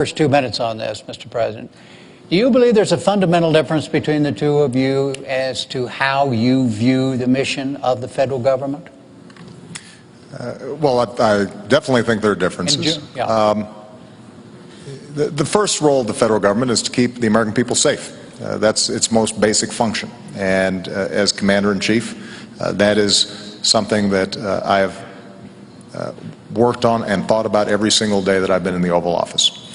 First 2 minutes on this, Mr. President. Do you believe there's a fundamental difference between the two of you as to how you view the mission of the federal government? Well, I definitely think there are differences. The first role of the federal government is to keep the American people safe. That's its most basic function. And as Commander-in-Chief, that is something that I have worked on and thought about every single day that I've been in the Oval Office.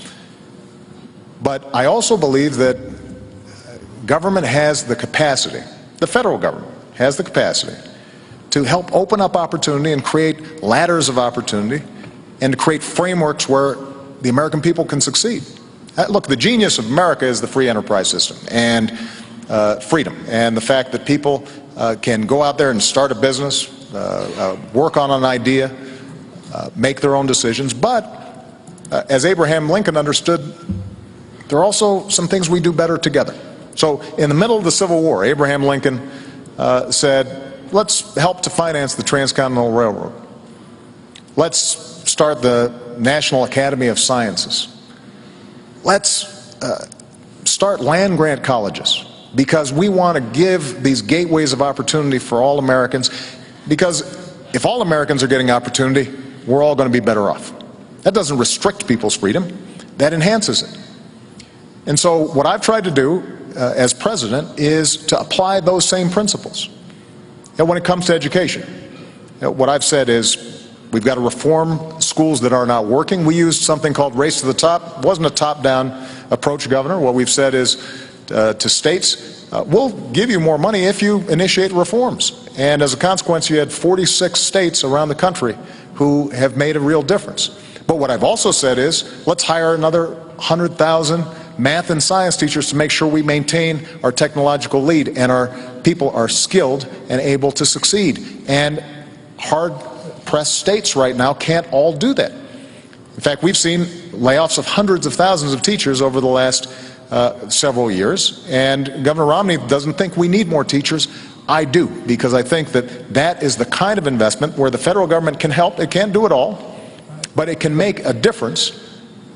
But I also believe that government has the capacity, the federal government has the capacity to help open up opportunity and create ladders of opportunity and to create frameworks where the American people can succeed. Look, the genius of America is the free enterprise system and freedom, and the fact that people can go out there and start a business, work on an idea, make their own decisions. But as Abraham Lincoln understood, there are also some things we do better together. So in the middle of the Civil War, Abraham Lincoln said, let's help to finance the Transcontinental Railroad. Let's start the National Academy of Sciences. Let's start land-grant colleges, because we want to give these gateways of opportunity for all Americans, because if all Americans are getting opportunity, we're all going to be better off. That doesn't restrict people's freedom, that enhances it. And so what I've tried to do as president is to apply those same principles. And when it comes to education, what I've said is we've got to reform schools that are not working. We used something called race to the top. It wasn't a top-down approach, Governor. What we've said is to states, we'll give you more money if you initiate reforms. And as a consequence, you had 46 states around the country who have made a real difference. But what I've also said is let's hire another 100,000 math and science teachers to make sure we maintain our technological lead and our people are skilled and able to succeed. And hard-pressed states right now can't all do that. In fact, we've seen layoffs of hundreds of thousands of teachers over the last several years, and Governor Romney doesn't think we need more teachers. I do, because I think that that is the kind of investment where the federal government can help. It can't do it all, but it can make a difference.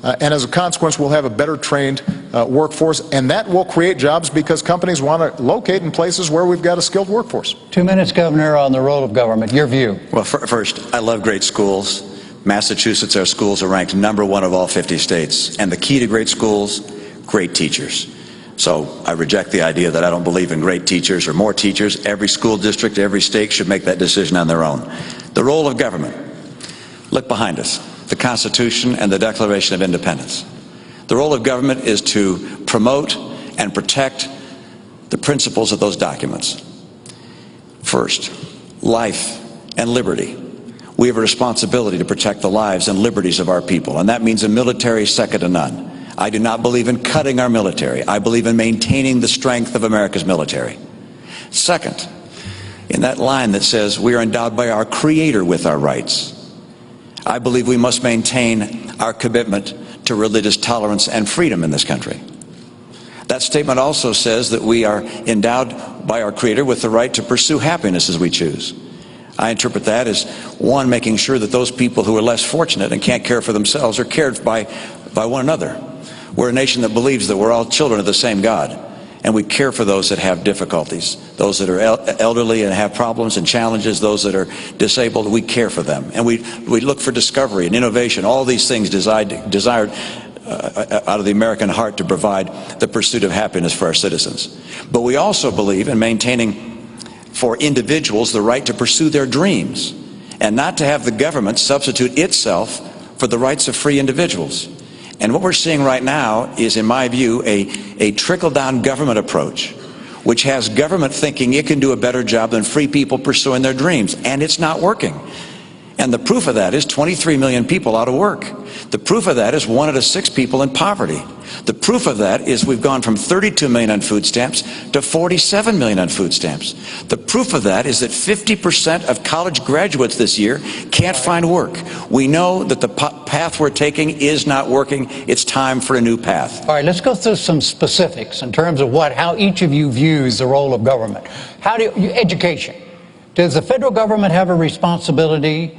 And as a consequence, we'll have a better trained workforce, and that will create jobs because companies want to locate in places where we've got a skilled workforce. 2 minutes, Governor, on the role of government. Your view. Well, first, I love great schools. Massachusetts, our schools are ranked #1 of all 50 states. And the key to great schools, great teachers. So I reject the idea that I don't believe in great teachers or more teachers. Every school district, every state should make that decision on their own. The role of government. Look behind us. The Constitution and the Declaration of Independence. The role of government is to promote and protect the principles of those documents. First, life and liberty. We have a responsibility to protect the lives and liberties of our people, and that means a military second to none. I do not believe in cutting our military. I believe in maintaining the strength of America's military. Second, in that line that says we are endowed by our Creator with our rights, I believe we must maintain our commitment to religious tolerance and freedom in this country. That statement also says that we are endowed by our Creator with the right to pursue happiness as we choose. I interpret that as, one, making sure that those people who are less fortunate and can't care for themselves are cared by one another. We're a nation that believes that we're all children of the same God, and we care for those that have difficulties, those that are elderly and have problems and challenges, those that are disabled. We care for them, and we look for discovery and innovation, all these things desired out of the American heart to provide the pursuit of happiness for our citizens. But we also believe in maintaining for individuals the right to pursue their dreams and not to have the government substitute itself for the rights of free individuals. And what we're seeing right now is, in my view, a trickle-down government approach, which has government thinking it can do a better job than free people pursuing their dreams, and it's not working. And the proof of that is 23 million people out of work. The proof of that is 1 out of 6 people in poverty. The proof of that is we've gone from 32 million on food stamps to 47 million on food stamps. The proof of that is that 50% of college graduates this year can't find work. We know that the path we're taking is not working. It's time for a new path. All right, let's go through some specifics in terms of how each of you views the role of government. Education. Does the federal government have a responsibility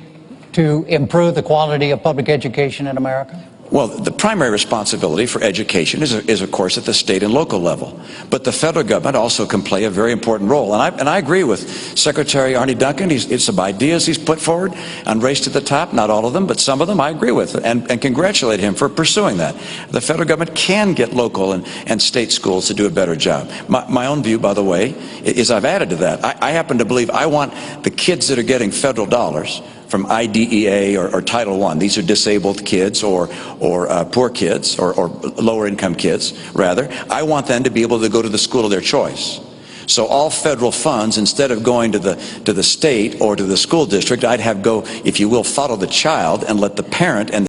to improve the quality of public education in America? Well, the primary responsibility for education is, of course, at the state and local level. But the federal government also can play a very important role. And I agree with Secretary Arne Duncan. It's some ideas he's put forward on Race to the Top, not all of them, but some of them I agree with, and congratulate him for pursuing that. The federal government can get local and state schools to do a better job. My own view, by the way, is I've added to that. I happen to believe I want the kids that are getting federal dollars from IDEA or Title I. These are disabled kids or poor kids or lower income kids, rather. I want them to be able to go to the school of their choice. So all federal funds, instead of going to the state or to the school district, I'd have go, if you will, follow the child and let the parent and